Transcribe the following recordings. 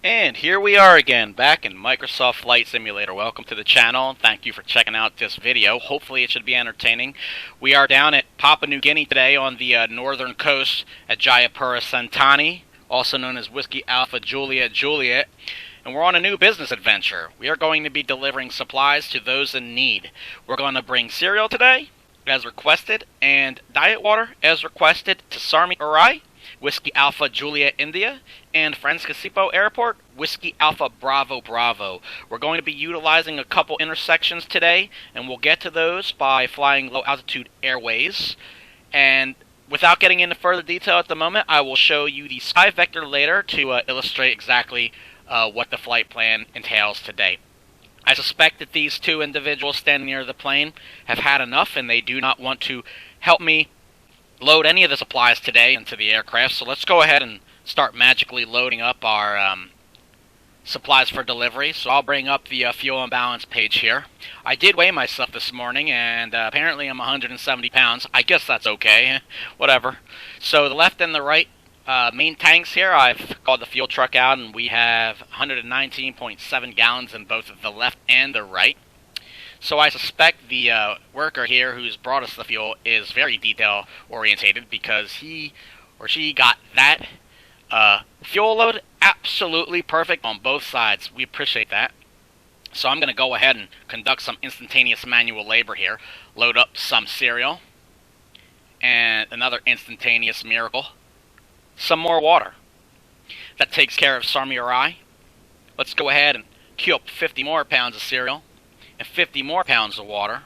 And here we are again, back in Microsoft Flight Simulator. Welcome to the channel, and thank you for checking out this video. Hopefully it should be entertaining. We are down at Papua New Guinea today on the northern coast at Jayapura Sentani, also known as Whiskey Alpha Juliet Juliet, and we're on a new business adventure. We are going to be delivering supplies to those in need. We're going to bring cereal today, as requested, and diet water, as requested, to Soronaro, Whiskey Alpha Juliet India, and Francesipo Airport, Whiskey Alpha Bravo Bravo. We're going to be utilizing a couple intersections today, and we'll get to those by flying low-altitude airways. And without getting into further detail at the moment, I will show you the sky vector later to illustrate exactly what the flight plan entails today. I suspect that these two individuals standing near the plane have had enough, and they do not want to help me load any of the supplies today into the aircraft, so let's go ahead and start magically loading up our supplies for delivery. So I'll bring up the fuel imbalance page here. I did weigh myself this morning, and apparently I'm 170 pounds. I guess that's okay, whatever. So the left and the right main tanks here, I've called the fuel truck out, and we have 119.7 gallons in both the left and the right. So I suspect the worker here who's brought us the fuel is very detail-orientated, because he or she got that fuel load absolutely perfect on both sides. We appreciate that. So I'm going to go ahead and conduct some instantaneous manual labor here. Load up some cereal. And another instantaneous miracle. Some more water. That takes care of Soronaro. Let's go ahead and queue up 50 more pounds of cereal and 50 more pounds of water,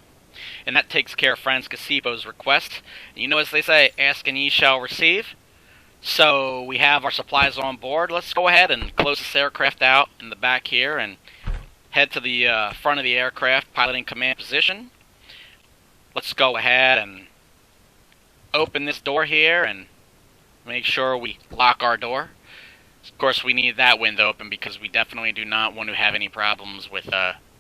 and that takes care of Francesipo's request. And you know, as they say, ask and ye shall receive. So we have our supplies on board. Let's go ahead and close this aircraft out in the back here and head to the front of the aircraft, piloting command position. Let's go ahead and open this door here and make sure we lock our door. Of course, we need that window open because we definitely do not want to have any problems with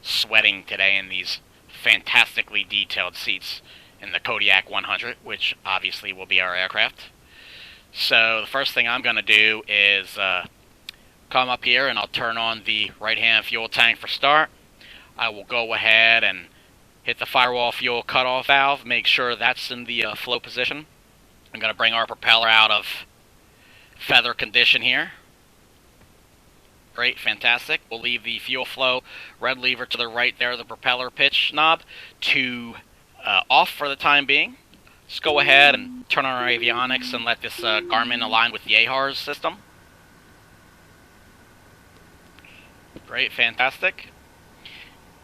sweating today in these fantastically detailed seats in the Kodiak 100, which obviously will be our aircraft. So the first thing I'm going to do is come up here and I'll turn on the right-hand fuel tank for start. I will go ahead and hit the firewall fuel cutoff valve, make sure that's in the flow position. I'm going to bring our propeller out of feather condition here. Great, fantastic. We'll leave the fuel flow red lever to the right there, the propeller pitch knob, to off for the time being. Let's go ahead and turn on our avionics and let this Garmin align with the AHARS system. Great, fantastic.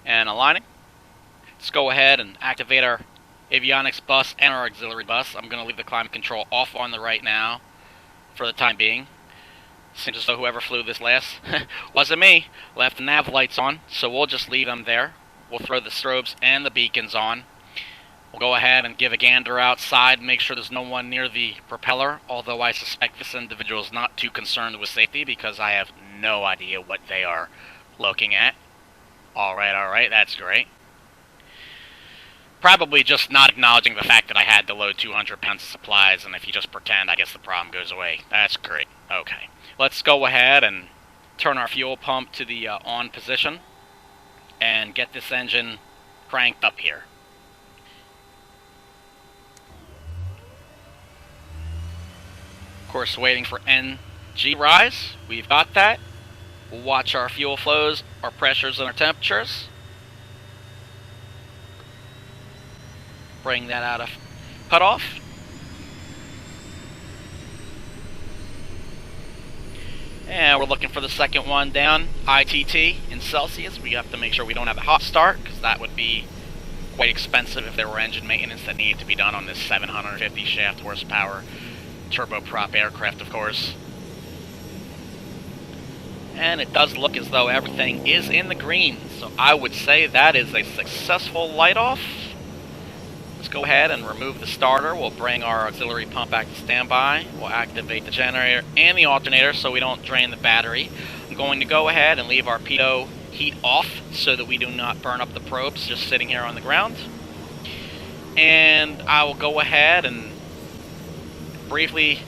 And aligning. Let's go ahead and activate our avionics bus and our auxiliary bus. I'm going to leave the climate control off on the right now for the time being. Seems as though whoever flew this last wasn't me. Left the nav lights on, so we'll just leave them there. We'll throw the strobes and the beacons on. We'll go ahead and give a gander outside, make sure there's no one near the propeller, although I suspect this individual is not too concerned with safety because I have no idea what they are looking at. Alright, that's great. Probably just not acknowledging the fact that I had to load 200 pounds of supplies, and if you just pretend, I guess the problem goes away. That's great. Okay. Let's go ahead and turn our fuel pump to the on position and get this engine cranked up here. Of course, waiting for NG rise. We've got that. We'll watch our fuel flows, our pressures, and our temperatures. Bring that out of cutoff. And we're looking for the second one down, ITT in Celsius. We have to make sure we don't have a hot start, because that would be quite expensive if there were engine maintenance that needed to be done on this 750 shaft horsepower turboprop aircraft, of course. And it does look as though everything is in the green, so I would say that is a successful light off. Let's go ahead and remove the starter. We'll bring our auxiliary pump back to standby. We'll activate the generator and the alternator so we don't drain the battery. I'm going to go ahead and leave our pitot heat off so that we do not burn up the probes just sitting here on the ground. And I will go ahead and briefly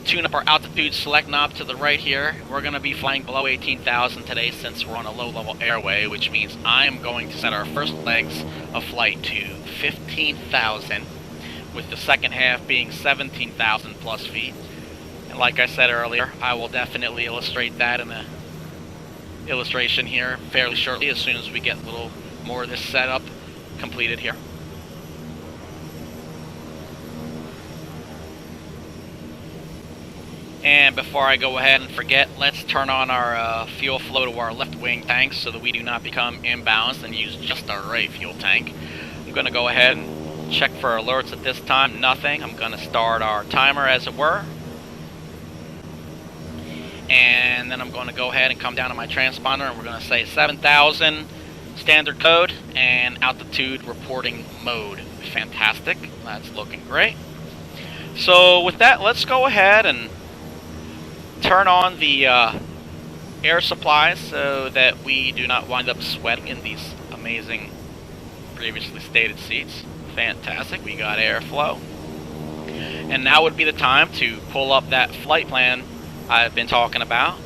tune up our altitude select knob to the right here. We're going to be flying below 18,000 today since we're on a low-level airway, which means I'm going to set our first legs of flight to 15,000, with the second half being 17,000 plus feet. And like I said earlier, I will definitely illustrate that in a illustration here fairly shortly as soon as we get a little more of this setup completed here. And before I go ahead and forget, let's turn on our fuel flow to our left wing tanks so that we do not become imbalanced and use just our right fuel tank. I'm going to go ahead and check for alerts at this time. Nothing. I'm going to start our timer, as it were. And then I'm going to go ahead and come down to my transponder, and we're going to say 7,000 standard code and altitude reporting mode. Fantastic. That's looking great. So with that, let's go ahead and turn on the air supply so that we do not wind up sweating in these amazing previously stated seats. Fantastic. We got airflow. And now would be the time to pull up that flight plan I've been talking about.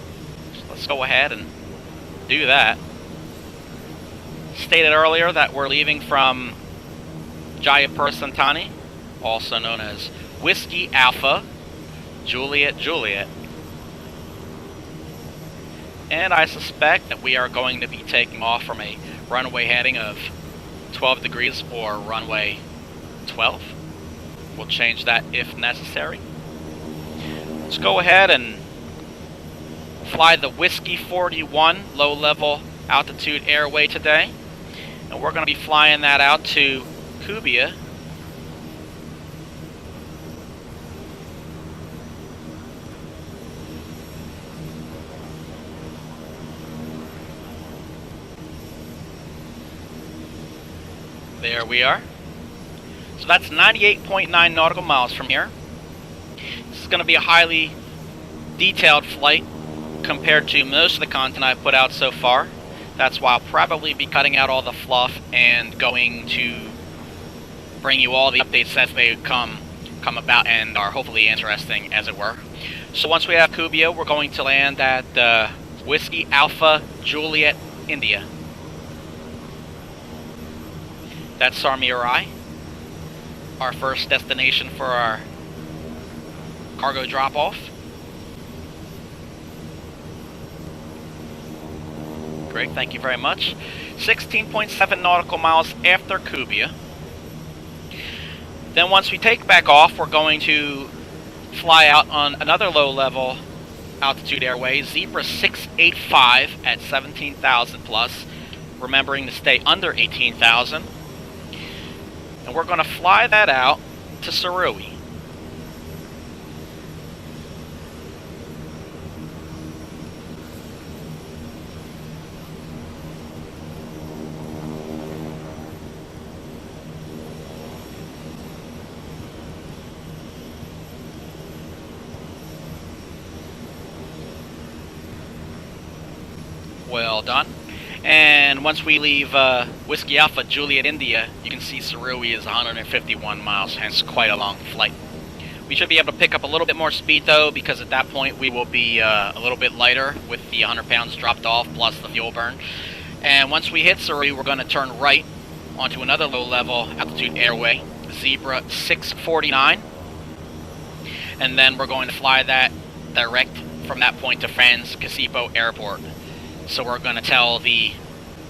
So let's go ahead and do that. Stated earlier that we're leaving from Jayapura, also known as Whiskey Alpha Juliet Juliet. And I suspect that we are going to be taking off from a runway heading of 12 degrees or runway 12. We'll change that if necessary. Let's go ahead and fly the Whiskey 41 low-level altitude airway today. And we're going to be flying that out to Kubia. There we are. So that's 98.9 nautical miles from here. This is going to be a highly detailed flight compared to most of the content I've put out so far. That's why I'll probably be cutting out all the fluff and going to bring you all the updates as they come about and are hopefully interesting, as it were. So once we have Kubia, we're going to land at Whiskey Alpha Juliet India. That's Sarmirai, our first destination for our cargo drop-off. Great, thank you very much. 16.7 nautical miles after Kubia. Then once we take back off, we're going to fly out on another low-level altitude airway, Zebra 685 at 17,000 plus, remembering to stay under 18,000. And we're going to fly that out to Sarui. Well done. And once we leave Whiskey Alpha Juliet India, you can see Sarui is 151 miles, hence quite a long flight. We should be able to pick up a little bit more speed though, because at that point we will be a little bit lighter with the 100 pounds dropped off plus the fuel burn. And once we hit Sarui, we're going to turn right onto another low-level altitude airway, Zebra 649. And then we're going to fly that direct from that point to Franz Kasipo Airport. So we're going to tell the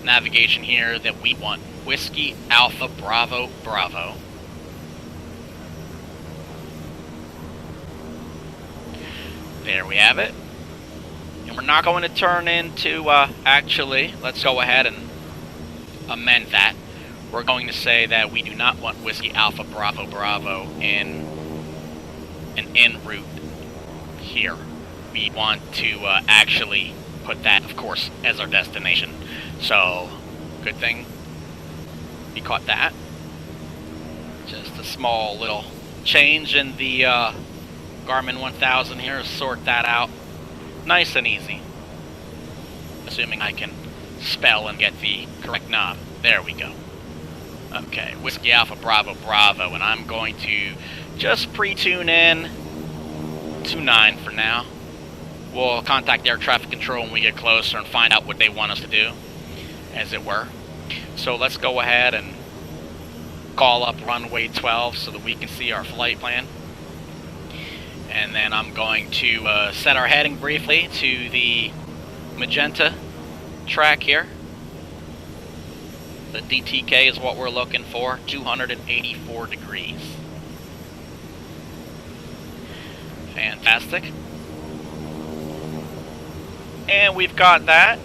navigation here that we want Whiskey Alpha Bravo Bravo. There we have it. And we're not going to turn into, actually, let's go ahead and amend that. We're going to say that we do not want Whiskey Alpha Bravo Bravo in an en route here. We want to actually put that, of course, as our destination. So, good thing we caught that. Just a small little change in the Garmin 1000 here to sort that out. Nice and easy. Assuming I can spell and get the correct knob. There we go. Okay, Whiskey Alpha Bravo Bravo, and I'm going to just pre-tune in 29 for now. We'll contact air traffic control when we get closer and find out what they want us to do, as it were. So let's go ahead and call up runway 12 so that we can see our flight plan. And then I'm going to set our heading briefly to the magenta track here. The DTK is what we're looking for, 284 degrees. Fantastic. And we've got that.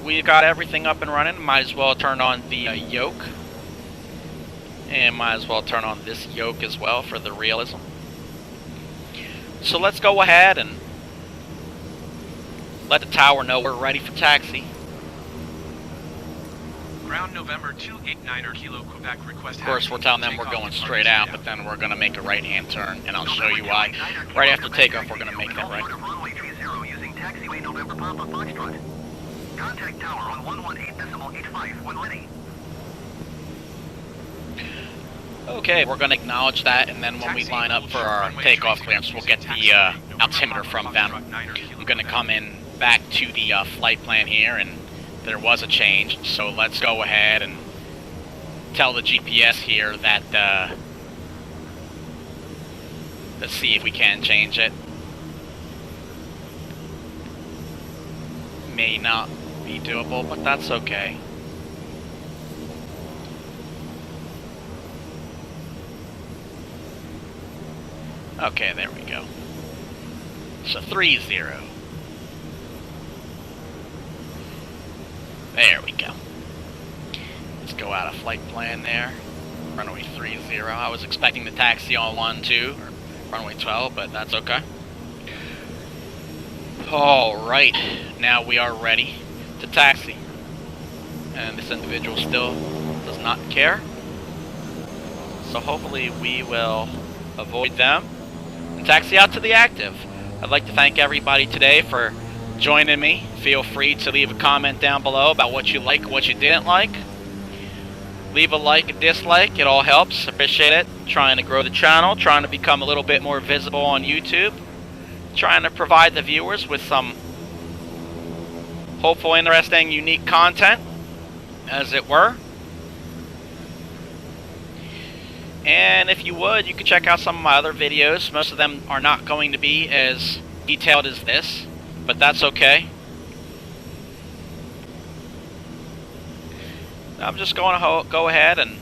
We've got everything up and running. Might as well turn on the yoke. And might as well turn on this yoke as well for the realism. So let's go ahead and let the tower know we're ready for taxi. Ground November 289er Kilo Quebec request. Of course, we're telling them we're going straight out, but then we're going to make a right-hand turn, and I'll show you why. Right after takeoff, we're going to make that right. Runway 30 using taxiway November Papa Foxtrot. Contact tower on 118.85 when ready. Okay, we're going to acknowledge that, and then when we line up for our takeoff clearance, we'll get the altimeter from them. I'm going to come in back to the flight plan here, and there was a change, so let's go ahead and tell the GPS here that, let's see if we can change it. May not be doable, but that's okay. Okay, there we go. So 30. There we go. Let's go out of flight plan there. Runway 30. I was expecting the taxi on 12 or runway 12, but that's okay. Alright, now we are ready to taxi. And this individual still does not care. So hopefully we will avoid them and taxi out to the active. I'd like to thank everybody today for joining me. Feel free to leave a comment down below about what you like, what you didn't like. Leave a like, a dislike, it all helps. Appreciate it. Trying to grow the channel, trying to become a little bit more visible on YouTube. Trying to provide the viewers with some hopeful, interesting, unique content, as it were. And if you would, you could check out some of my other videos. Most of them are not going to be as detailed as this, but that's okay. I'm just going to go ahead and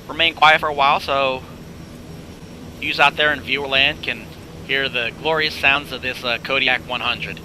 remain quiet for a while so you out there in viewerland can hear the glorious sounds of this Kodiak 100.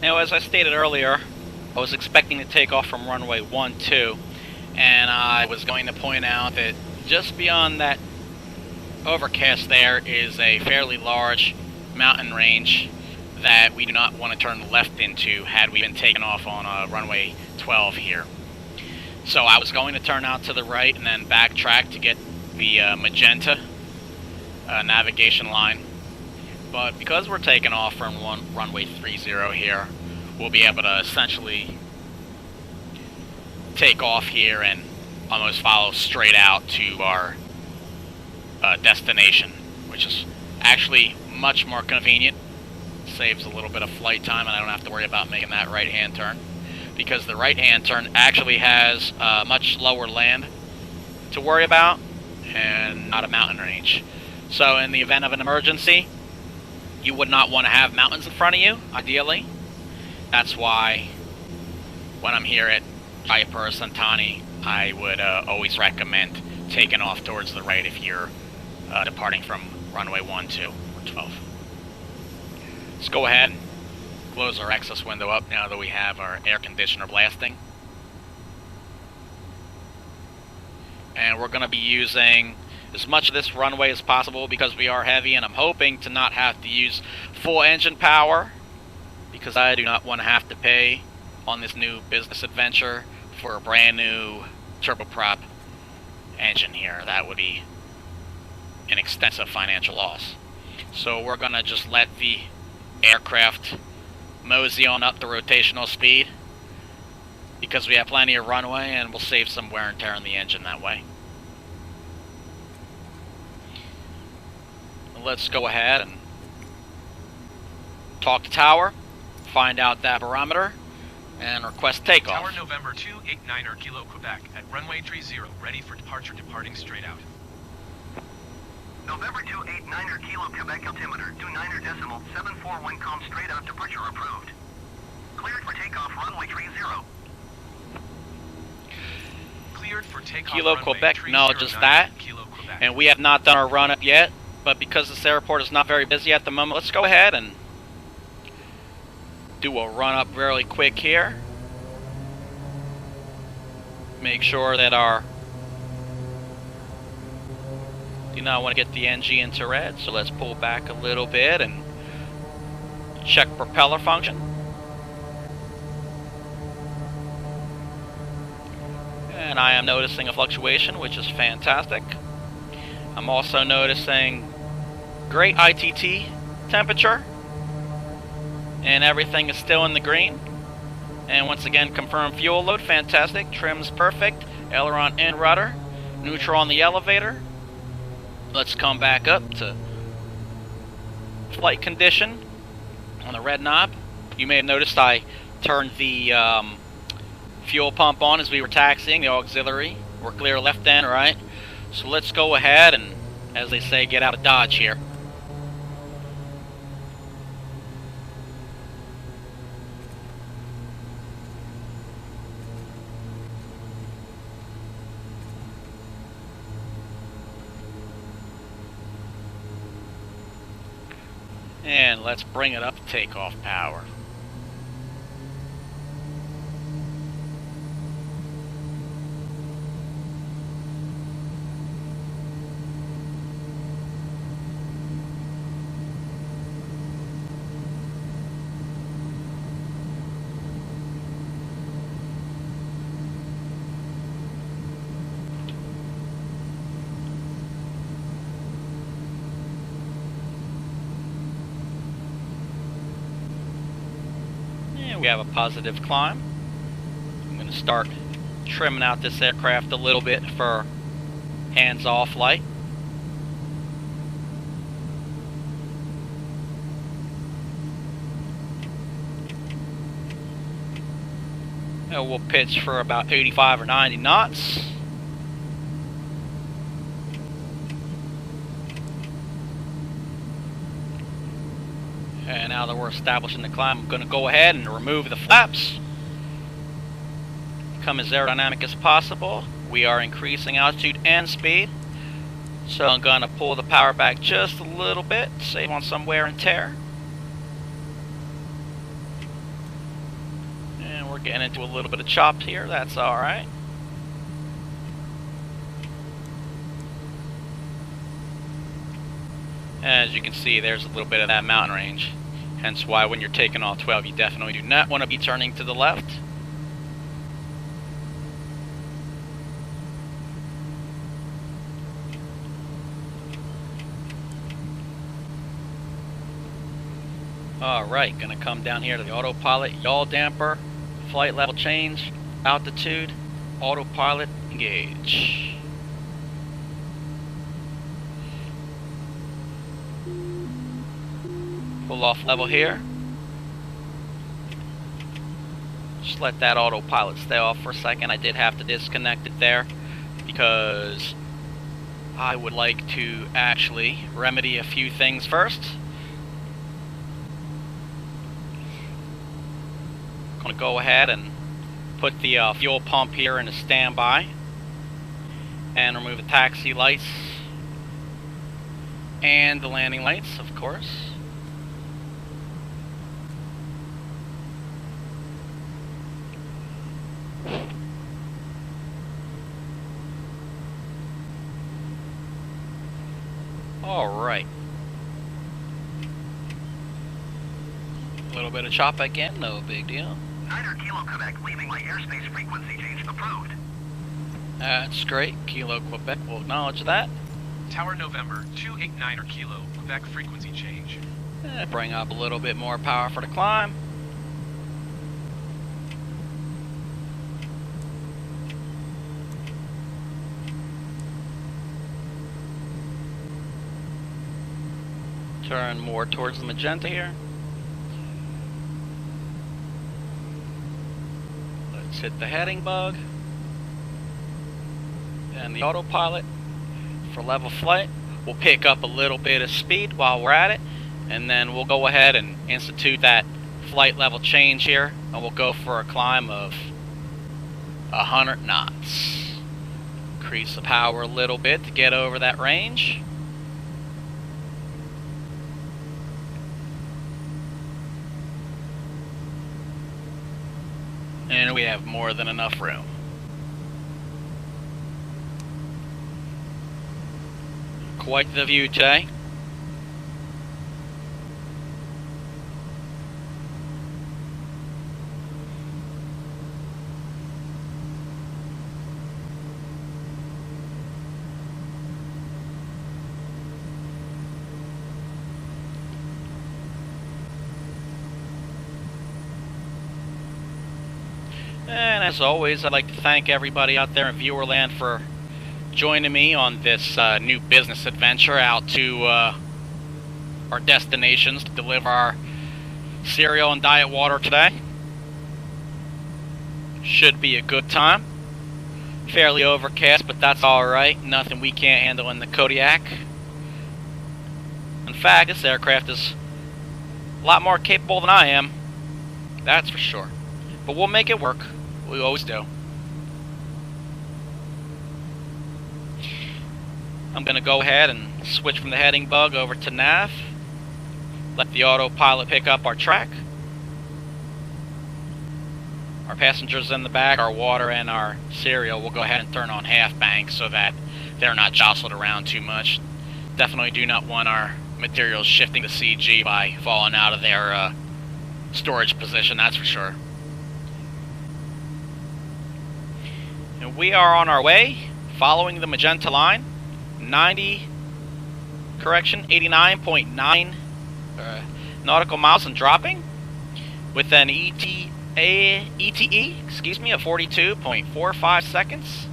Now, as I stated earlier, I was expecting to take off from runway 12, and I was going to point out that just beyond that overcast there is a fairly large mountain range that we do not want to turn left into had we been taken off on runway 12 here. So I was going to turn out to the right and then backtrack to get the magenta navigation line. But because we're taking off from runway 30 here, we'll be able to essentially take off here and almost follow straight out to our destination, which is actually much more convenient. Saves a little bit of flight time, and I don't have to worry about making that right-hand turn, because the right-hand turn actually has much lower land to worry about and not a mountain range. So in the event of an emergency, you would not want to have mountains in front of you, ideally. That's why when I'm here at Jaipur Santani, I would always recommend taking off towards the right if you're departing from runway 12 or 12. Let's go ahead and close our access window up now that we have our air conditioner blasting. And we're going to be using as much of this runway as possible because we are heavy, and I'm hoping to not have to use full engine power because I do not want to have to pay on this new business adventure for a brand new turboprop engine here. That would be an extensive financial loss. So we're going to just let the aircraft mosey on up the rotational speed because we have plenty of runway, and we'll save some wear and tear on the engine that way. Let's go ahead and talk to tower, find out that barometer, and request takeoff. Tower November 289er Kilo Quebec at runway 30, ready for departure, departing straight out. November 289er Kilo Quebec altimeter, 29.741 com straight out, departure approved. Cleared for takeoff, runway 30. Cleared for takeoff, Kilo runway Quebec, no, 309, just that. Kilo Quebec. And we have not done our run up yet, but because this airport is not very busy at the moment, let's go ahead and do a run up really quick here. Make sure that our do not want to get the NG into red, so let's pull back a little bit and check propeller function. And I am noticing a fluctuation, which is fantastic. I'm also noticing great ITT temperature, and everything is still in the green. And once again, confirmed fuel load, fantastic. Trim's perfect. Aileron and rudder. Neutral on the elevator. Let's come back up to flight condition on the red knob. You may have noticed I turned the fuel pump on as we were taxiing, the auxiliary. We're clear left and right. So let's go ahead and, as they say, get out of Dodge here. And let's bring it up to takeoff power. We have a positive climb. I'm going to start trimming out this aircraft a little bit for hands-off flight. And we'll pitch for about 85 or 90 knots. And now that we're establishing the climb, I'm going to go ahead and remove the flaps. Become as aerodynamic as possible. We are increasing altitude and speed. So I'm going to pull the power back just a little bit, save on some wear and tear. And we're getting into a little bit of chop here, that's alright. As you can see, there's a little bit of that mountain range. Hence why when you're taking off 12, you definitely do not want to be turning to the left. Alright, gonna come down here to the autopilot, yaw damper, flight level change, altitude, autopilot, engage. Pull off level here. Just let that autopilot stay off for a second. I did have to disconnect it there because I would like to actually remedy a few things first. I'm going to go ahead and put the fuel pump here in a standby and remove the taxi lights and the landing lights, of course. Alright. A little bit of chop again, no big deal. 9 Kilo Quebec, leaving my airspace frequency change approved. That's great. Kilo Quebec will acknowledge that. Tower November, 289 Kilo, Quebec frequency change. Bring up a little bit more power for the climb. Turn more towards the magenta here. Let's hit the heading bug and the autopilot for level flight. We'll pick up a little bit of speed while we're at it, and then we'll go ahead and institute that flight level change here, and we'll go for a climb of 100 knots. Increase the power a little bit to get over that range. And we have more than enough room. Quite the view today. And as always, I'd like to thank everybody out there in Viewerland for joining me on this new business adventure out to our destinations to deliver our cereal and diet water today. Should be a good time. Fairly overcast, but that's alright. Nothing we can't handle in the Kodiak. In fact, this aircraft is a lot more capable than I am. That's for sure. But we'll make it work. We always do. I'm going to go ahead and switch from the heading bug over to nav. Let the autopilot pick up our track. Our passengers in the back, our water and our cereal, will go ahead and turn on half bank so that they're not jostled around too much. Definitely do not want our materials shifting to CG by falling out of their storage position, that's for sure. And we are on our way, following the magenta line, 89.9 nautical miles and dropping, with an ETE, of 42.45 seconds.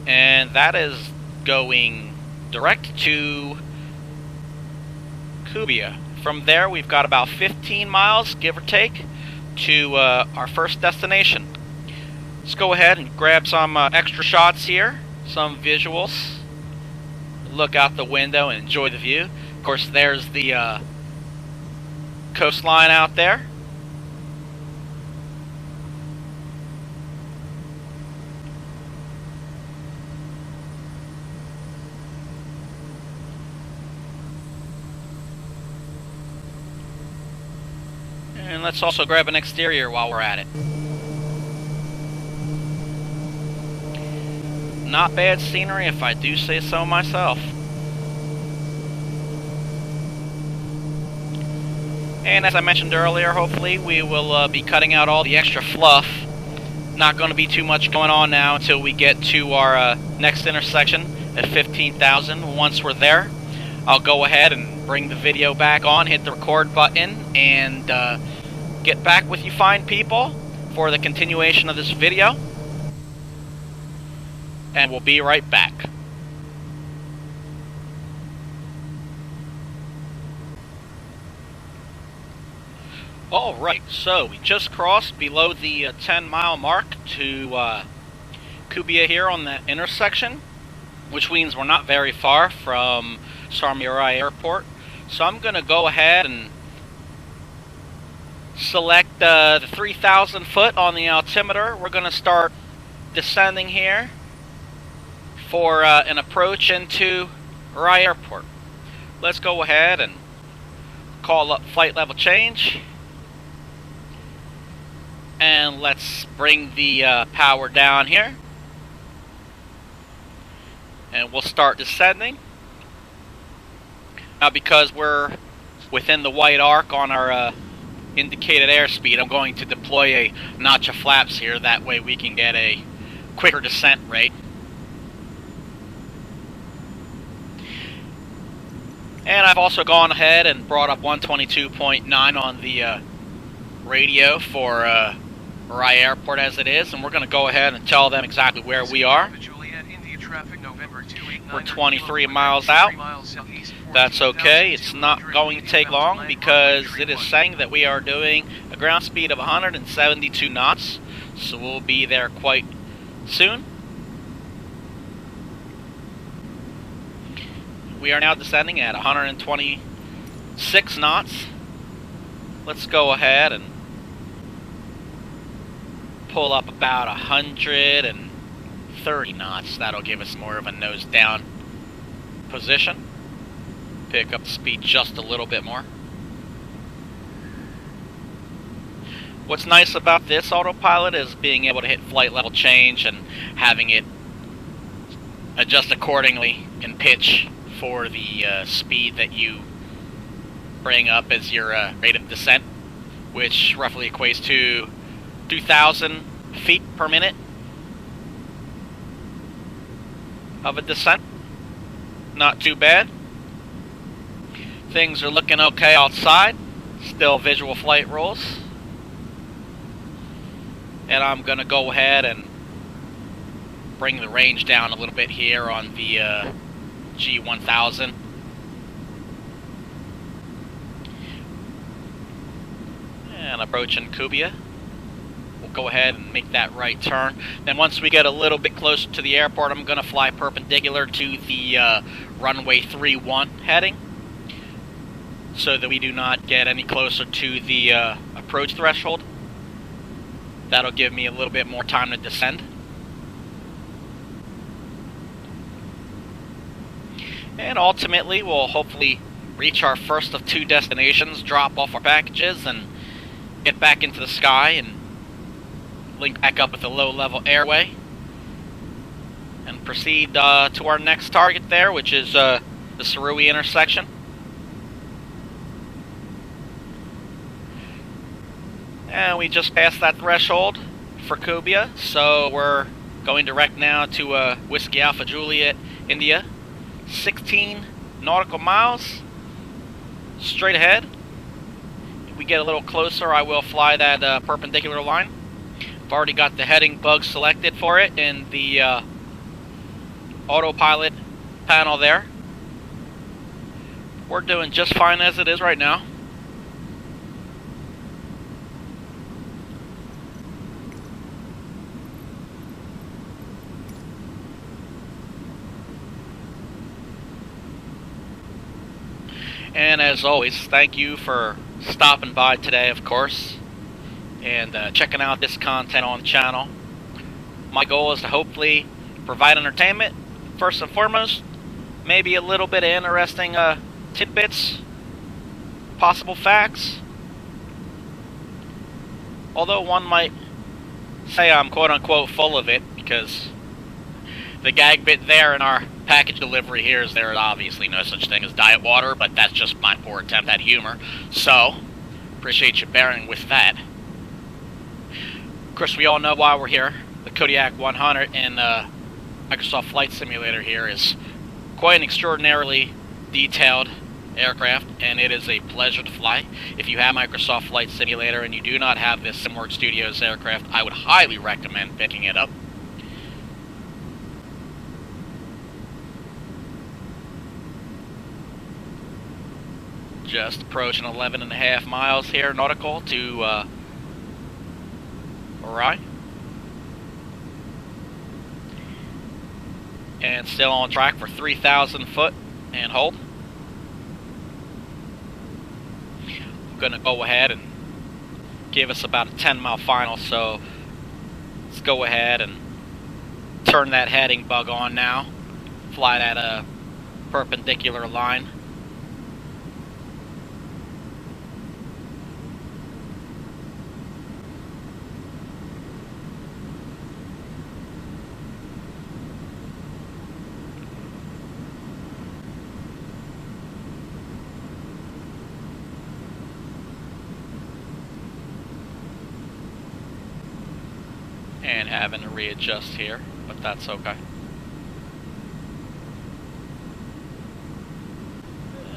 And that is going direct to Kubia. From there, we've got about 15 miles, give or take, to our first destination. Let's go ahead and grab some extra shots here, some visuals. Look out the window and enjoy the view. Of course, there's the coastline out there. And let's also grab an exterior while we're at it. Not bad scenery, if I do say so myself. And as I mentioned earlier, hopefully we will be cutting out all the extra fluff. Not going to be too much going on now until we get to our next intersection at 15,000. Once we're there, I'll go ahead and bring the video back on, hit the record button, and get back with you fine people for the continuation of this video. And we'll be right back. Alright, so we just crossed below the 10-mile mark to Kubia here on that intersection, which means we're not very far from Soronaro Airport. So I'm going to go ahead and select the 3,000 foot on the altimeter. We're going to start descending here for an approach into Soronaro Airport. Let's go ahead and call up flight level change. And let's bring the power down here. And we'll start descending. Now, because we're within the white arc on our indicated airspeed, I'm going to deploy a notch of flaps here. That way we can get a quicker descent rate. And I've also gone ahead and brought up 122.9 on the radio for Soronaro Airport as it is, and we're going to go ahead and tell them exactly where we are. We're 23 miles out. That's okay. It's not going to take long because it is saying that we are doing a ground speed of 172 knots, so we'll be there quite soon. We are now descending at 126 knots. Let's go ahead and pull up about 130 knots. That'll give us more of a nose down position. Pick up the speed just a little bit more. What's nice about this autopilot is being able to hit flight level change and having it adjust accordingly in pitch for the speed that you bring up as your rate of descent, which roughly equates to 2,000 feet per minute of a descent. Not too bad. Things are looking okay outside. Still visual flight rules. And I'm going to go ahead and bring the range down a little bit here on the G1000. And approaching Kubia. We'll go ahead and make that right turn. Then once we get a little bit closer to the airport, I'm going to fly perpendicular to the runway 31 heading, so that we do not get any closer to the approach threshold. That'll give me a little bit more time to descend. And ultimately, we'll hopefully reach our first of 2 destinations, drop off our packages, and get back into the sky and link back up with the low-level airway. And proceed to our next target there, which is the Soronaro intersection. And we just passed that threshold for Kubia, so we're going direct now to Whiskey Alpha Juliet, India. 16 nautical miles straight ahead. If we get a little closer, I will fly that perpendicular line. I've already got the heading bug selected for it in the autopilot panel there. We're doing just fine as it is right now. And as always, thank you for stopping by today, of course, and checking out this content on the channel. My goal is to hopefully provide entertainment, first and foremost, maybe a little bit of interesting tidbits, possible facts. Although one might say I'm quote-unquote full of it, because the gag bit there in our package delivery here is there is obviously no such thing as diet water, but that's just my poor attempt at humor. So, Appreciate you bearing with that. Of course, we all know why we're here. The Kodiak 100 in Microsoft Flight Simulator here is quite an extraordinarily detailed aircraft, and it is a pleasure to fly. If you have Microsoft Flight Simulator and you do not have this SimWorks Studios aircraft, I would highly recommend picking it up. Just approaching 11.5 miles here nautical to Orion. And still on track for 3,000 foot and hold. I'm going to go ahead and give us about a 10-mile final, so let's go ahead and turn that heading bug on now. Fly that perpendicular line. And having to readjust here, but that's okay.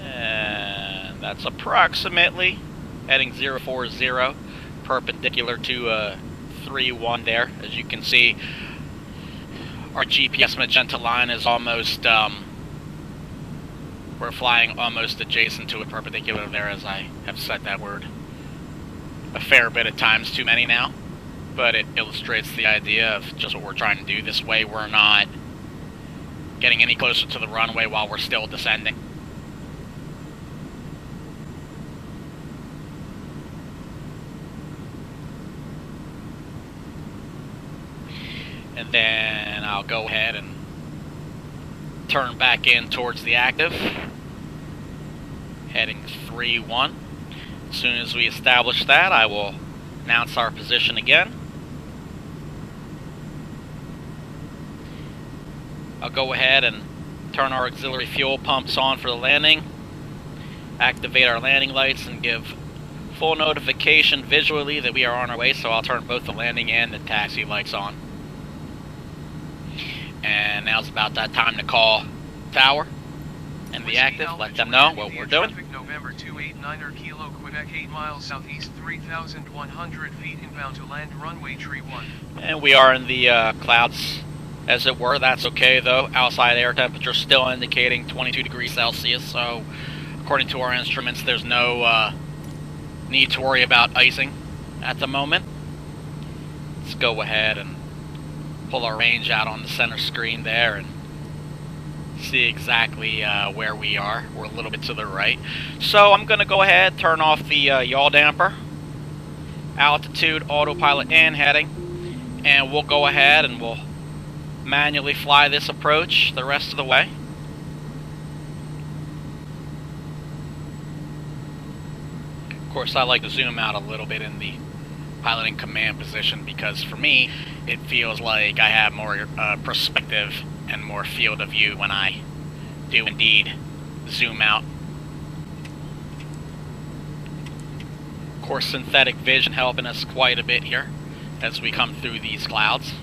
And that's approximately heading 040, perpendicular to 31 there. As you can see, our GPS magenta line is almost, we're flying almost adjacent to it, perpendicular there, as I have said that word a fair bit of times, too many now. But it illustrates the idea of just what we're trying to do. This way we're not getting any closer to the runway while we're still descending. And then I'll go ahead and turn back in towards the active, heading 3-1. As soon as we establish that, I will announce our position again. I'll go ahead and turn our auxiliary fuel pumps on for the landing, activate our landing lights, and give full notification visually that we are on our way, so I'll turn both the landing and the taxi lights on. And now's about that time to call tower and the active, let them know what we're doing. November 289er Kilo Quebec 8 miles southeast, 3,100 feet inbound to land runway 31. And we are in the clouds, as it were. That's okay though. Outside air temperature still indicating 22 degrees Celsius, so according to our instruments there's no need to worry about icing at the moment. Let's go ahead and pull our range out on the center screen there and see exactly where we are. We're a little bit to the right. So I'm going to go ahead, turn off the yaw damper, altitude, autopilot, and heading, and we'll go ahead and we'll manually fly this approach the rest of the way. Of course, I like to zoom out a little bit in the piloting command position because for me it feels like I have more perspective and more field of view when I do indeed zoom out. Of course, synthetic vision helping us quite a bit here as we come through these clouds.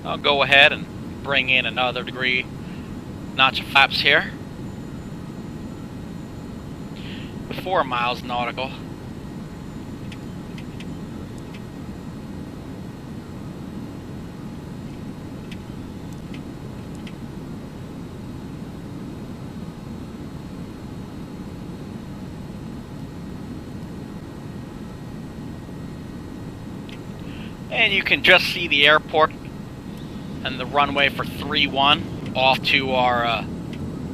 I'll go ahead and bring in another degree notch of flaps here. 4 miles nautical. And you can just see the airport and the runway for 3-1 off to our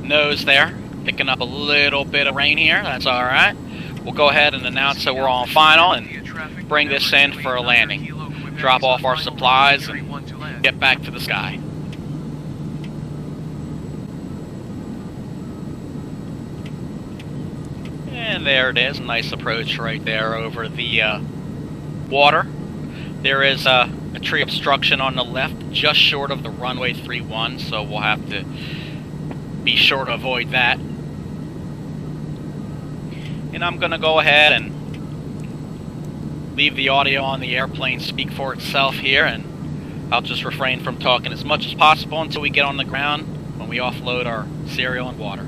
nose there. Picking up a little bit of rain here, that's alright. We'll go ahead and announce that we're on final and bring this in for a landing. Drop off our supplies and get back to the sky. And there it is, a nice approach right there over the water. There is a tree obstruction on the left, just short of the runway 31, so we'll have to be sure to avoid that. And I'm going to go ahead and leave the audio on the airplane speak for itself here, and I'll just refrain from talking as much as possible until we get on the ground when we offload our cereal and water.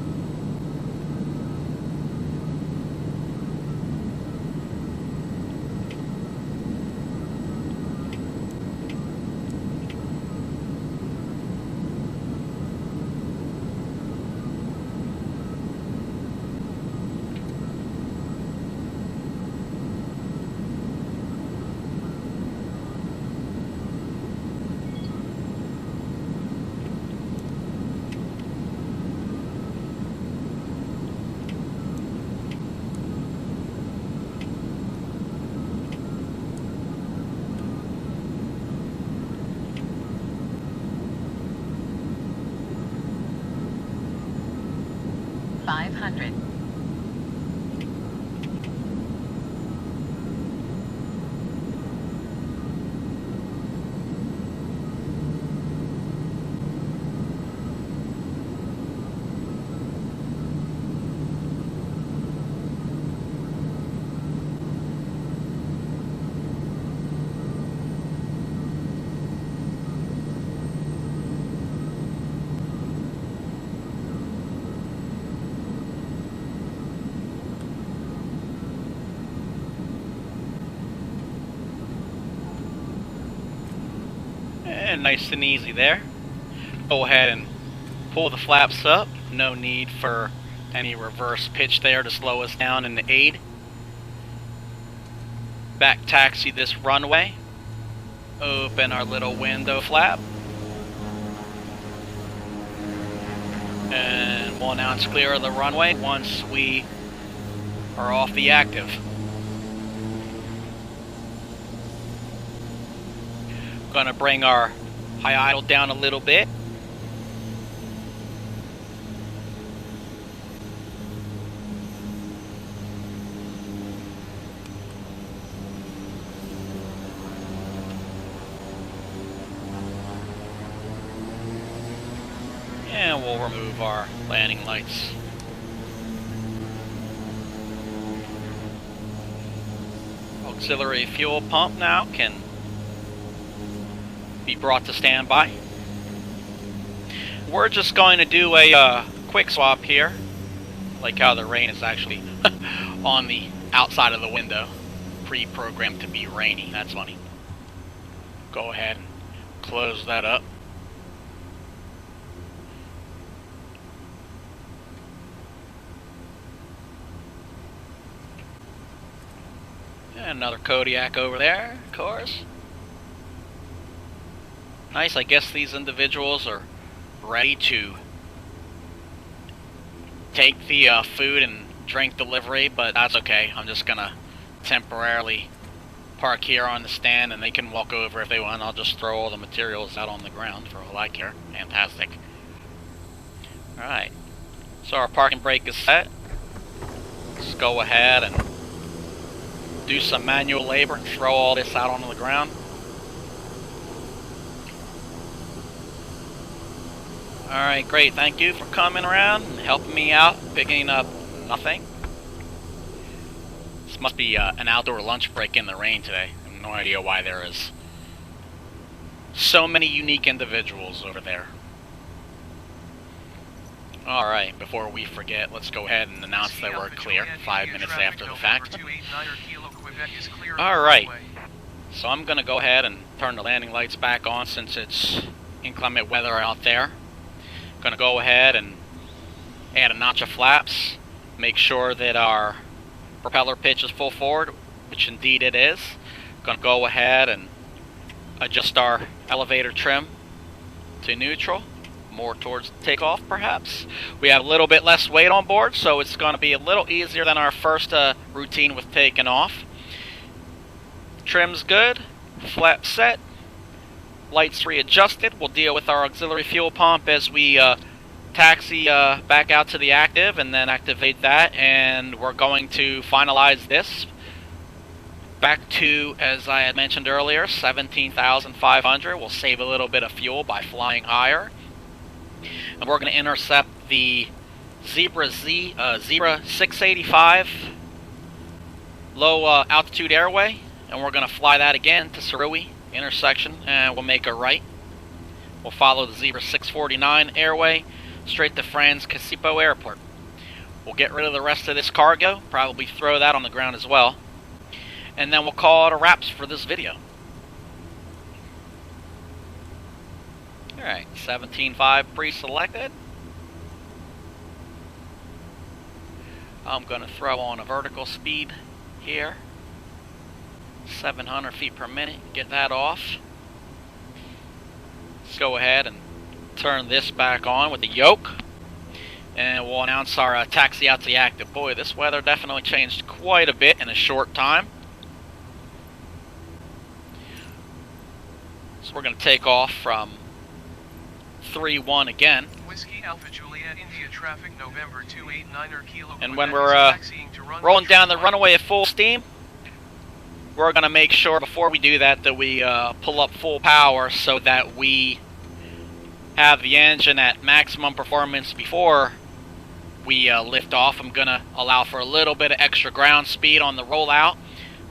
And nice and easy there. Go ahead and pull the flaps up. No need for any reverse pitch there to slow us down in the aid. Back taxi this runway. Open our little window flap. And 1 ounce clear of the runway once we are off the active. Gonna bring our high idle down a little bit. And we'll remove our landing lights. Auxiliary fuel pump now can be brought to standby. We're just going to do a quick swap here. Like how the rain is actually on the outside of the window. Pre-programmed to be rainy. That's funny. Go ahead and close that up. And another Kodiak over there, of course. Nice, I guess these individuals are ready to take the food and drink delivery, but that's okay. I'm just gonna temporarily park here on the stand and they can walk over if they want. I'll just throw all the materials out on the ground for all I care. Fantastic. Alright, so our parking brake is set. Let's go ahead and do some manual labor and throw all this out onto the ground. Alright, great. Thank you for coming around and helping me out, picking up nothing. This must be an outdoor lunch break in the rain today. I have no idea why there is so many unique individuals over there. Alright, before we forget, let's go ahead and announce that we're clear 5 minutes after the fact. Alright, so I'm going to go ahead and turn the landing lights back on since it's inclement weather out there. Going to go ahead and add a notch of flaps, make sure that our propeller pitch is full forward, which indeed it is. Going to go ahead and adjust our elevator trim to neutral, more towards takeoff perhaps. We have a little bit less weight on board, so it's going to be a little easier than our first routine with taking off. Trim's good, flap set. Lights readjusted. We'll deal with our auxiliary fuel pump as we taxi back out to the active and then activate that, and we're going to finalize this back to, as I had mentioned earlier, 17,500. We'll save a little bit of fuel by flying higher, and we're going to intercept the Zebra 685 low altitude airway, and we're going to fly that again to Sarui intersection, and we'll make a right. We'll follow the Zebra 649 airway straight to Franz Casipo Airport. We'll get rid of the rest of this cargo, probably throw that on the ground as well, and then we'll call it a wraps for this video. Alright, 17.5 pre-selected. I'm going to throw on a vertical speed here, 700 feet per minute, get that off. Let's go ahead and turn this back on with the yoke, and we'll announce our taxi out to the active. Boy, this weather definitely changed quite a bit in a short time. So we're going to take off from 3-1 again. Whiskey Alpha Juliet India traffic November 289er kilo. And when we're rolling down the runway at full steam, we're going to make sure before we do that that we pull up full power so that we have the engine at maximum performance before we lift off. I'm going to allow for a little bit of extra ground speed on the rollout.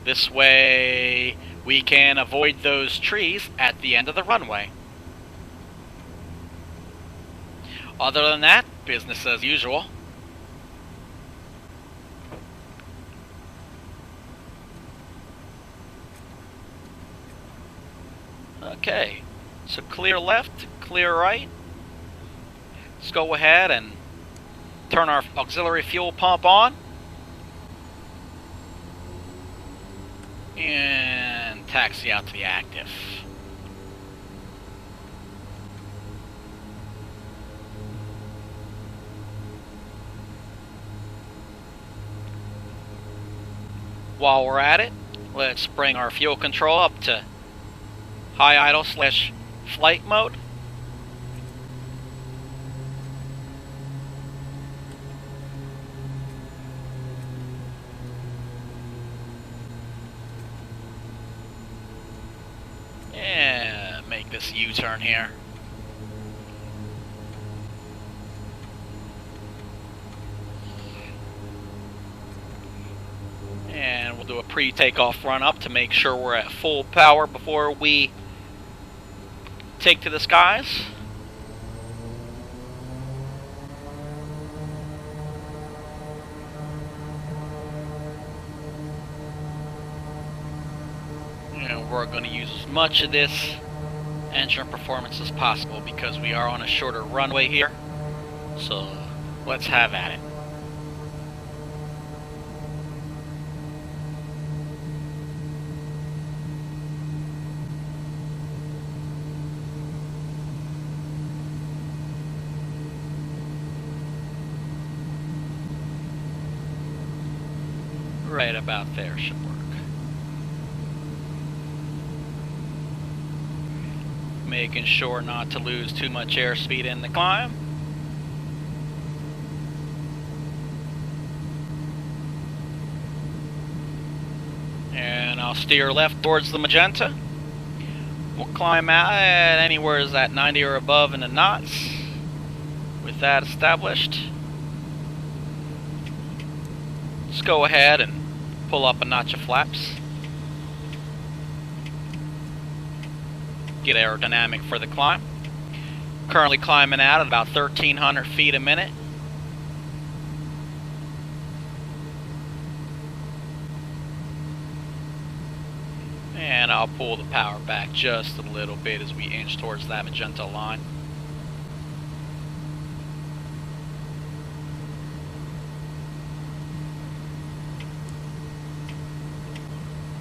This way we can avoid those trees at the end of the runway. Other than that, business as usual. Okay, so clear left, clear right. Let's go ahead and turn our auxiliary fuel pump on. And taxi out to the active. While we're at it, let's bring our fuel control up to high idle / flight mode. And make this U-turn here. And we'll do a pre-takeoff run up to make sure we're at full power before we take to the skies. And we're going to use as much of this engine performance as possible because we are on a shorter runway here. So let's have at it. Right about there should work. Making sure not to lose too much airspeed in the climb. And I'll steer left towards the magenta. We'll climb out at anywhere is at 90 or above in the knots. With that established, let's go ahead and pull up a notch of flaps. Get aerodynamic for the climb. Currently climbing out at about 1,300 feet a minute. And I'll pull the power back just a little bit as we inch towards that magenta line.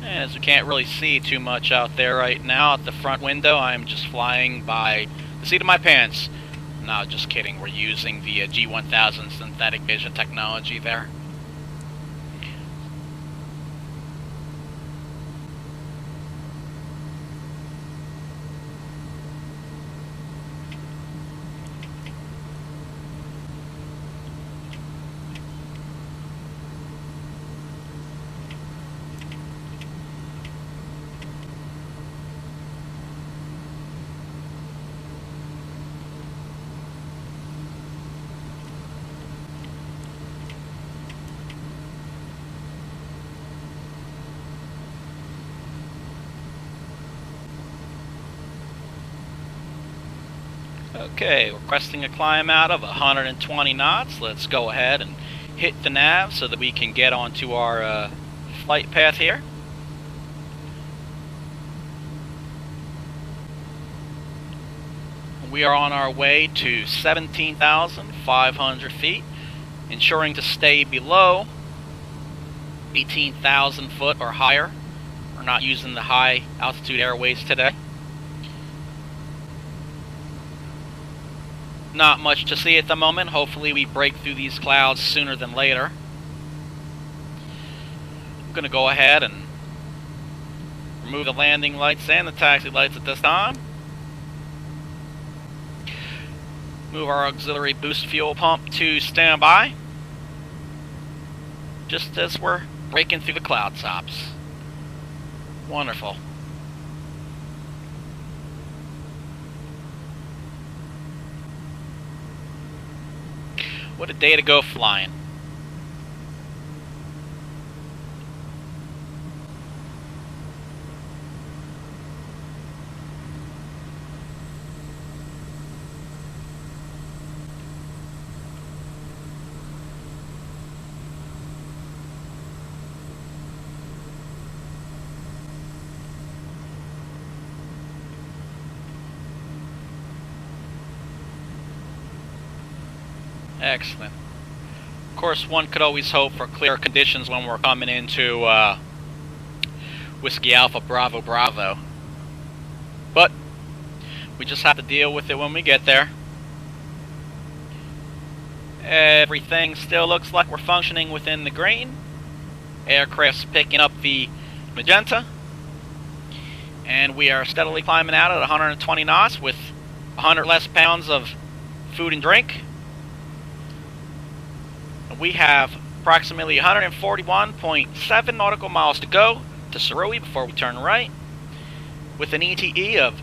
And as we can't really see too much out there right now at the front window, I'm just flying by the seat of my pants. No, just kidding. We're using the G1000 synthetic vision technology there. Okay, requesting a climb out of 120 knots. Let's go ahead and hit the nav so that we can get onto our flight path here. We are on our way to 17,500 feet, ensuring to stay below 18,000 foot or higher. We're not using the high altitude airways today. Not much to see at the moment. Hopefully we break through these clouds sooner than later. I'm going to go ahead and remove the landing lights and the taxi lights at this time. Move our auxiliary boost fuel pump to standby, just as we're breaking through the cloud tops. Wonderful. What a day to go flying. Excellent. Of course, one could always hope for clear conditions when we're coming into Whiskey Alpha Bravo Bravo. But we just have to deal with it when we get there. Everything still looks like we're functioning within the green. Aircraft's picking up the magenta. And we are steadily climbing out at 120 knots with 100 less pounds of food and drink. We have approximately 141.7 nautical miles to go to Sarui before we turn right, with an ETE of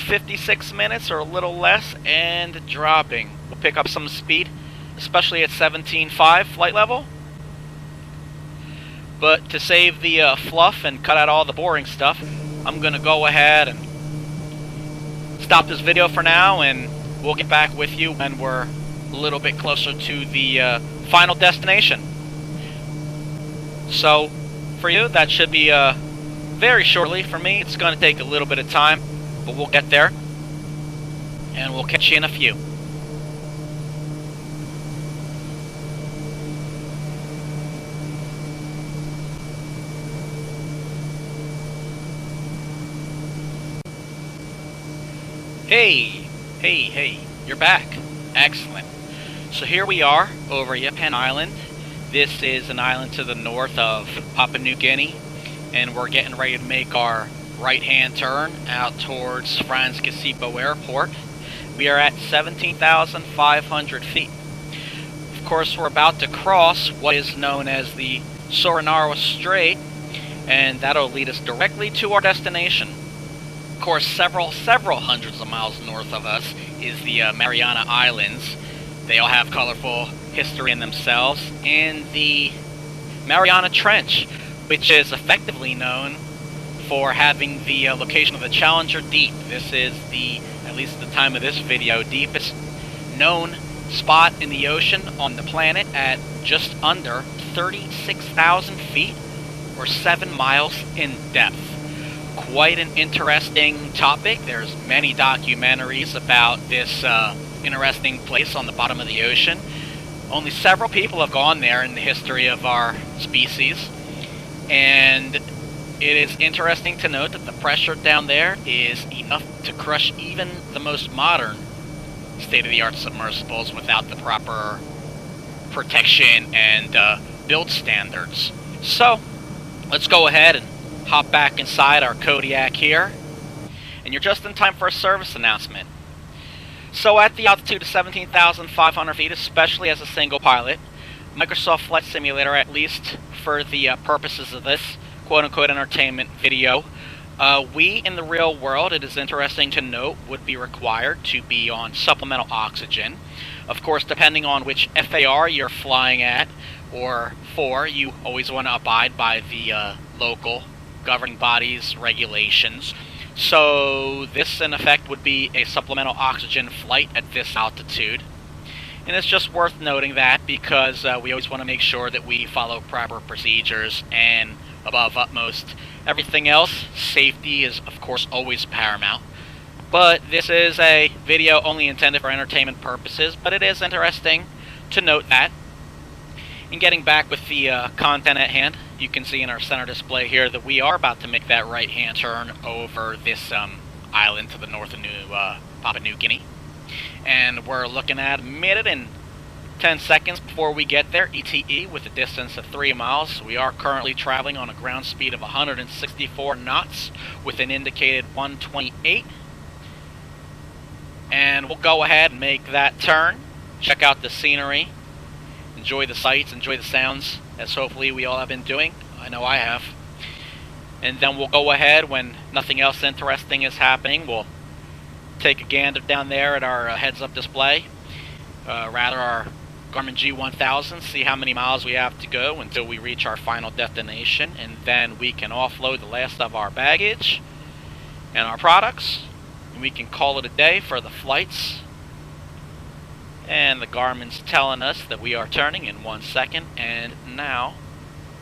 56 minutes or a little less and dropping. We'll pick up some speed, especially at 17.5 flight level. But to save the fluff and cut out all the boring stuff, I'm going to go ahead and stop this video for now, and we'll get back with you when we're a little bit closer to the final destination. So for you, that should be very shortly. For me, it's going to take a little bit of time, but we'll get there, and we'll catch you in a few. Hey, you're back. Excellent. So here we are over Yapen Island. This is an island to the north of Papua New Guinea, and we're getting ready to make our right-hand turn out towards Franz Gasipo Airport. We are at 17,500 feet. Of course, we're about to cross what is known as the Soronaro Strait, and that'll lead us directly to our destination. Of course, several hundreds of miles north of us is the Mariana Islands. They all have colorful history in themselves, and the Mariana Trench, which is effectively known for having the location of the Challenger Deep. This is the, at least at the time of this video, deepest known spot in the ocean on the planet at just under 36,000 feet or 7 miles in depth. Quite an interesting topic. There's many documentaries about this interesting place on the bottom of the ocean. Only several people have gone there in the history of our species, and it is interesting to note that the pressure down there is enough to crush even the most modern state-of-the-art submersibles without the proper protection and build standards. So let's go ahead and hop back inside our Kodiak here, and you're just in time for a service announcement. So at the altitude of 17,500 feet, especially as a single pilot, Microsoft Flight Simulator, at least for the purposes of this quote-unquote entertainment video, we in the real world, it is interesting to note, would be required to be on supplemental oxygen. Of course, depending on which FAR you're flying at or for, you always want to abide by the local governing bodies' regulations. So this in effect would be a supplemental oxygen flight at this altitude. And it's just worth noting that because we always want to make sure that we follow proper procedures, and above utmost everything else, safety is of course always paramount. But this is a video only intended for entertainment purposes, but it is interesting to note that. In getting back with the content at hand, you can see in our center display here that we are about to make that right-hand turn over this island to the north of Papua New Guinea. And we're looking at 1 minute and 10 seconds before we get there, ETE, with a distance of 3 miles. We are currently traveling on a ground speed of 164 knots with an indicated 128. And we'll go ahead and make that turn, check out the scenery, enjoy the sights, enjoy the sounds, as hopefully we all have been doing. I know I have. And then we'll go ahead, when nothing else interesting is happening, we'll take a gander down there at our heads-up display, rather our Garmin G1000, see how many miles we have to go until we reach our final destination, and then we can offload the last of our baggage and our products, and we can call it a day for the flights. And the Garmin's telling us that we are turning in 1 second, and now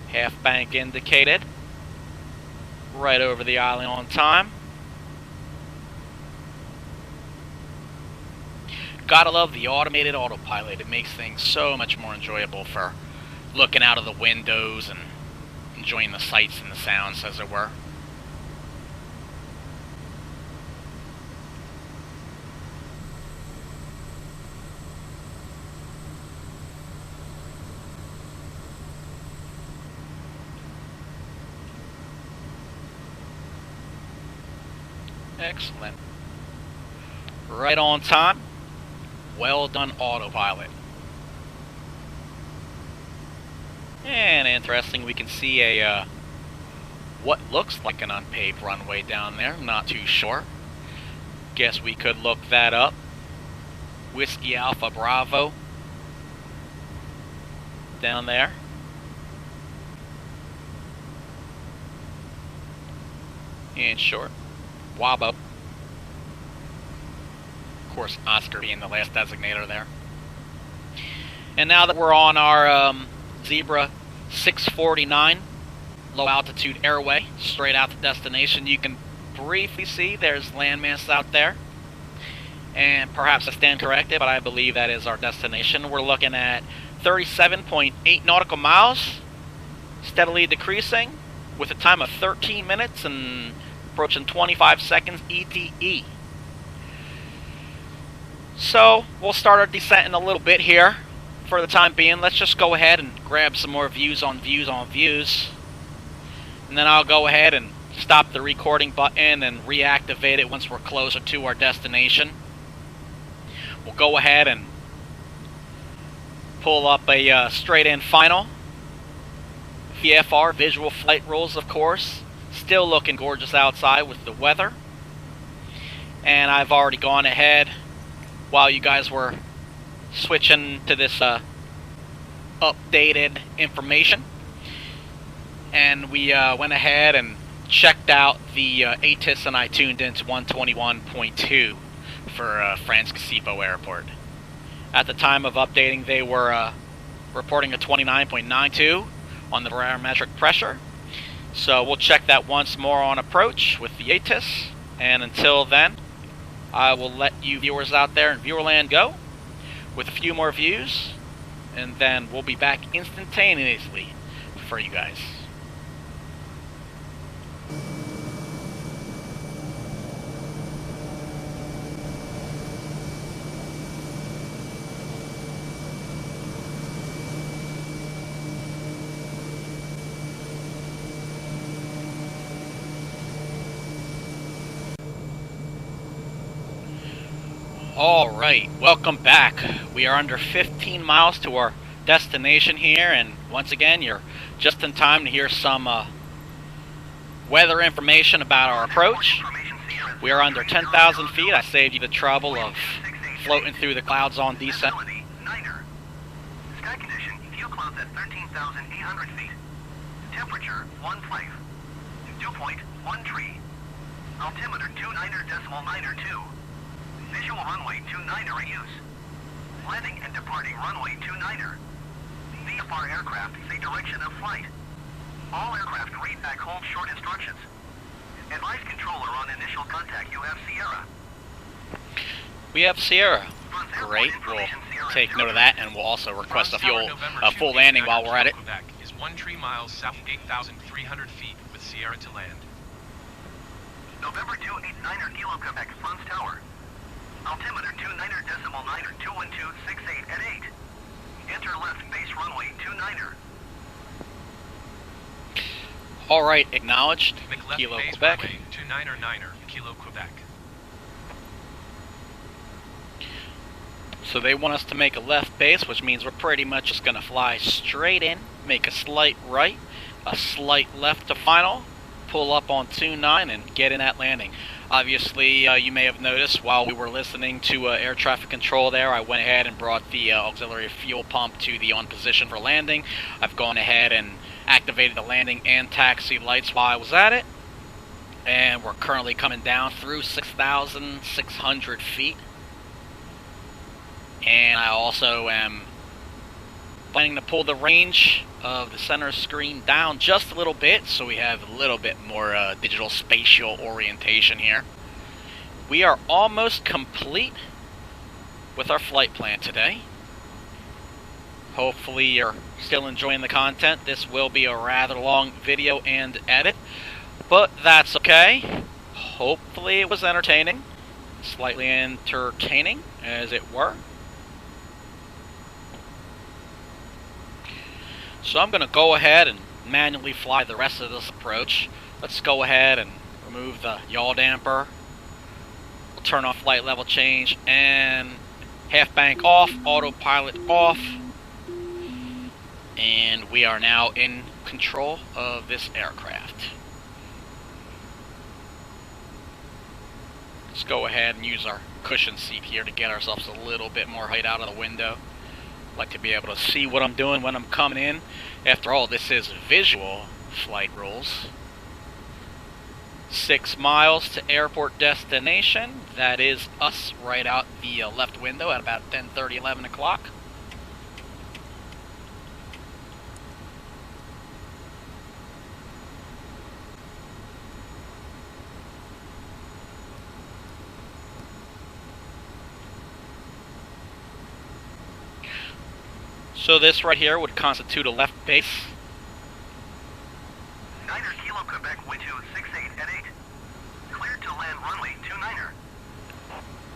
half bank indicated, right over the island on time. Gotta love the automated autopilot. It makes things so much more enjoyable for looking out of the windows and enjoying the sights and the sounds, as it were. Excellent. Right on time. Well done, autopilot. And interesting, we can see a what looks like an unpaved runway down there. Not too sure. Guess we could look that up. Whiskey Alpha Bravo down there. In short, WABB. Of course, Oscar being the last designator there. And now that we're on our Zebra 649 low altitude airway straight out to destination, you can briefly see there's landmass out there. And perhaps I stand corrected, but I believe that is our destination. We're looking at 37.8 nautical miles, steadily decreasing, with a time of 13 minutes and approaching 25 seconds ETE. So we'll start our descent in a little bit here. For the time being, let's just go ahead and grab some more views on views on views. And then I'll go ahead and stop the recording button and reactivate it once we're closer to our destination. We'll go ahead and pull up a straight-in final. VFR, visual flight rules, of course. Still looking gorgeous outside with the weather. And I've already gone ahead while you guys were switching to this updated information. And we went ahead and checked out the ATIS, and I tuned into 121.2 for Francisco Airport. At the time of updating, they were reporting a 29.92 on the barometric pressure. So we'll check that once more on approach with the ATIS. And until then, I will let you viewers out there in Viewerland go with a few more views, and then we'll be back instantaneously for you guys. Alright, welcome back. We are under 15 miles to our destination here, and once again, you're just in time to hear some weather information about our approach. We are under 10,000 feet. I saved you the trouble of floating through the clouds on descent. Sky condition, fuel clouds at 13,800 feet. Temperature, 1 place. Dew point, 1 tree. Altimeter 29.92. Visual runway 29er in use. Landing and departing runway 29er. VFR aircraft say direction of flight. All aircraft read back hold short instructions. Advise controller on initial contact you have Sierra. We have Sierra. Great. We'll take note of that, and we'll also request a full landing while we're at it. Quebec is 13 miles south, 8,300 feet with Sierra to land. November 289er Kilo Quebec, Franz Tower. Altimeter 29.9er 21268 at 8. Enter left base runway 29er. Alright, acknowledged. Make left Kilo base Quebec. runway 29er, Kilo Quebec. So they want us to make a left base, which means we're pretty much just going to fly straight in, make a slight right, a slight left to final, pull up on 29 and get in that landing. Obviously, you may have noticed while we were listening to air traffic control there, I went ahead and brought the auxiliary fuel pump to the on position for landing. I've gone ahead and activated the landing and taxi lights while I was at it. And we're currently coming down through 6,600 feet. And I also am planning to pull the range of the center screen down just a little bit so we have a little bit more digital spatial orientation here. We are almost complete with our flight plan today. Hopefully you're still enjoying the content. This will be a rather long video and edit, but that's okay. Hopefully it was entertaining, slightly entertaining as it were. So I'm going to go ahead and manually fly the rest of this approach. Let's go ahead and remove the yaw damper. We'll turn off flight level change and half bank off, autopilot off. And we are now in control of this aircraft. Let's go ahead and use our cushion seat here to get ourselves a little bit more height out of the window. Like to be able to see what I'm doing when I'm coming in. After all, this is visual flight rules. 6 miles to airport destination. That is us right out the left window at about 10:30, 11 o'clock. So this right here would constitute a left base. 9er Kilo Quebec, wind 268 at 8. Cleared to land runway 29er.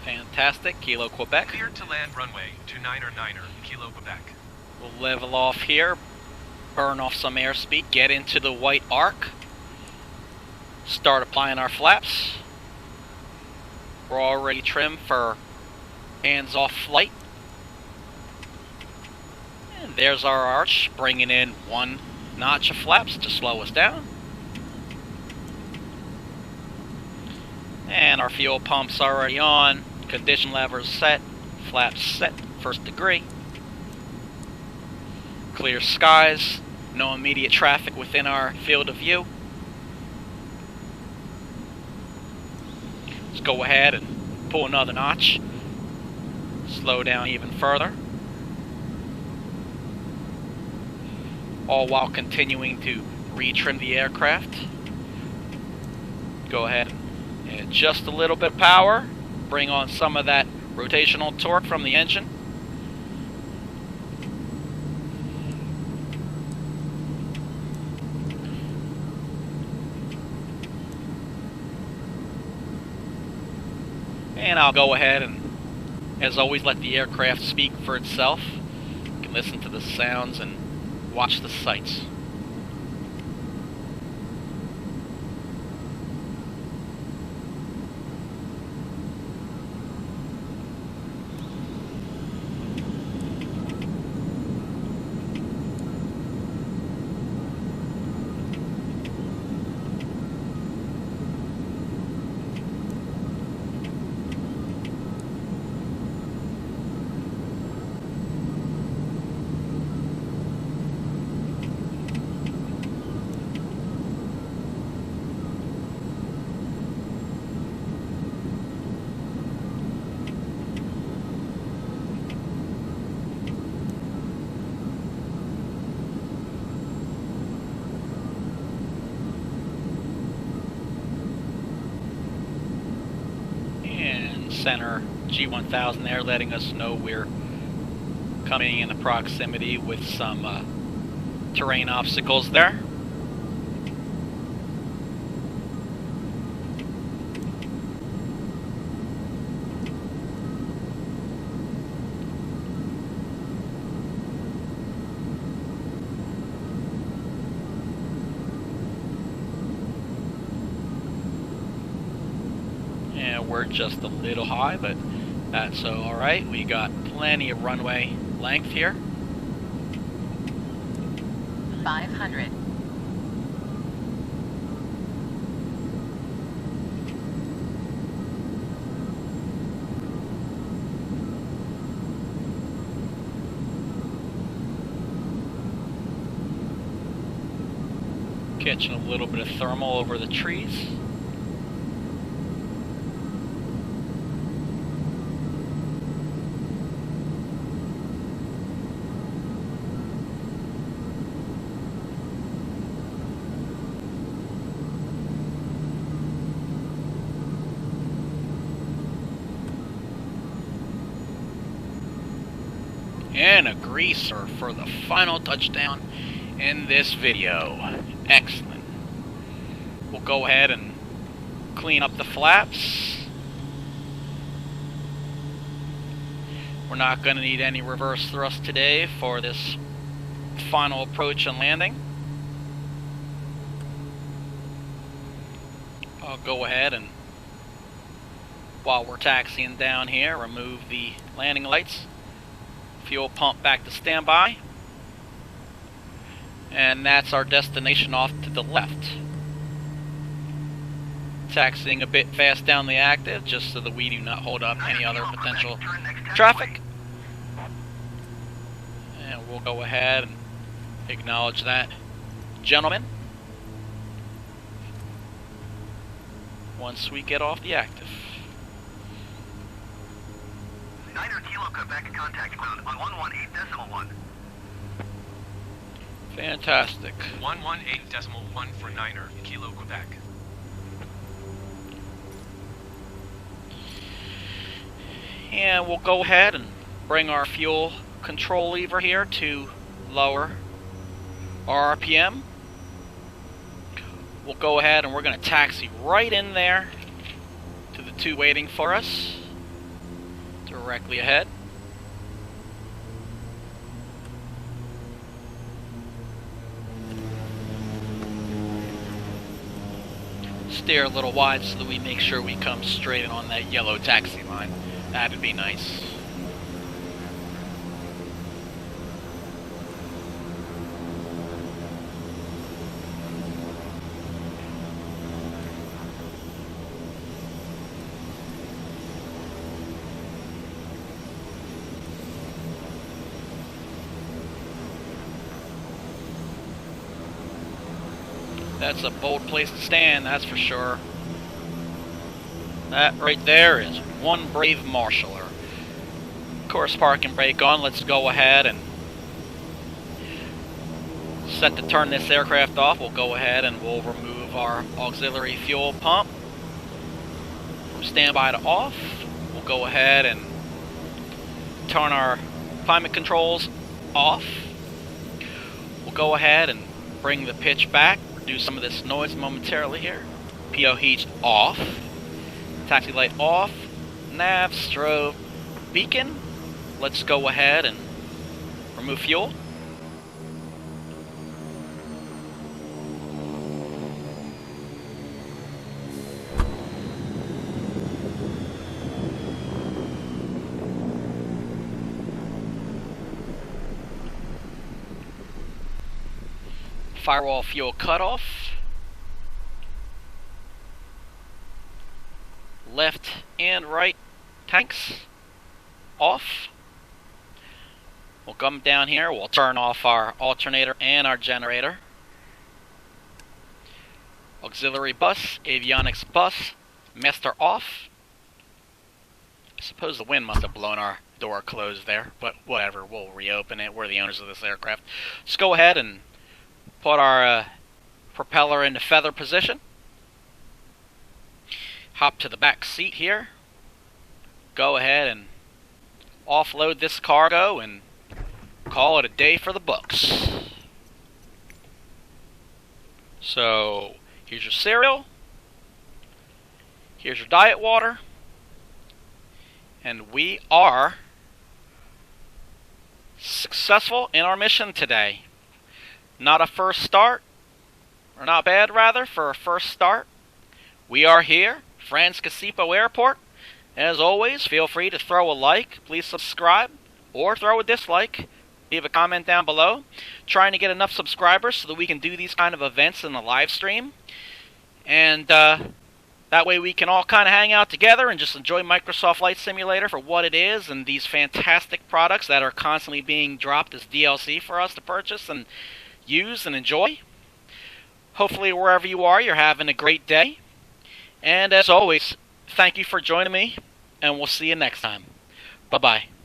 Fantastic, Kilo Quebec. Cleared to land runway 29er, Kilo Quebec. We'll level off here, burn off some airspeed, get into the white arc, start applying our flaps. We're already trimmed for hands-off flight. And there's our arch, bringing in 1 notch of flaps to slow us down. And our fuel pump's already on, condition levers set, flaps set, first degree. Clear skies, no immediate traffic within our field of view. Let's go ahead and pull another notch, slow down even further. All while continuing to retrim the aircraft. Go ahead and add just a little bit of power, bring on some of that rotational torque from the engine. And I'll go ahead and, as always, let the aircraft speak for itself. You can listen to the sounds and watch the sights. and center G1000 there, letting us know we're coming into proximity with some terrain obstacles there. We're just a little high, but that's alright. We got plenty of runway length here. 500. Catching a little bit of thermal over the trees. And a greaser for the final touchdown in this video. Excellent. We'll go ahead and clean up the flaps. We're not going to need any reverse thrust today for this final approach and landing. I'll go ahead and, while we're taxiing down here, remove the landing lights. Fuel pump back to standby. And that's our destination off to the left. Taxiing a bit fast down the active just so that we do not hold up any other potential traffic. And we'll go ahead and acknowledge that gentleman once we get off the active. 9er Kilo Quebec contact ground on 118.1. Fantastic. 118.1 for 9er Kilo Quebec. And we'll go ahead and bring our fuel control lever here to lower our RPM. We'll go ahead and we're going to taxi right in there to the two waiting for us. Directly ahead. Steer a little wide so that we make sure we come straight in on that yellow taxi line. That'd be nice. That's a bold place to stand, that's for sure. That right there is one brave marshaller. Of course, park and brake on. Let's go ahead and set to turn this aircraft off. We'll go ahead and we'll remove our auxiliary fuel pump from standby to off. We'll go ahead and turn our climate controls off. We'll go ahead and bring the pitch back. Do some of this noise momentarily here. PO heat off. Taxi light off. Nav, strobe, beacon. Let's go ahead and remove fuel. Firewall fuel cutoff. Left and right tanks off. We'll come down here, we'll turn off our alternator and our generator. Auxiliary bus, avionics bus, master off. I suppose the wind must have blown our door closed there, but whatever, we'll reopen it. We're the owners of this aircraft. Let's go ahead and put our propeller into feather position. Hop to the back seat here. go ahead and offload this cargo and call it a day for the books. So, here's your cereal. Here's your diet water. And we are successful in our mission today. Not a first start, or not bad rather, for a first start. We are here, Franz Casipo Airport. As always, feel free to throw a like, please subscribe, or throw a dislike. Leave a comment down below. Trying to get enough subscribers so that we can do these kind of events in the live stream. And that way we can all kind of hang out together and just enjoy Microsoft Flight Simulator for what it is and these fantastic products that are constantly being dropped as DLC for us to purchase and use and enjoy. Hopefully wherever you are, you're having a great day. And as always, thank you for joining me, and we'll see you next time. Bye-bye.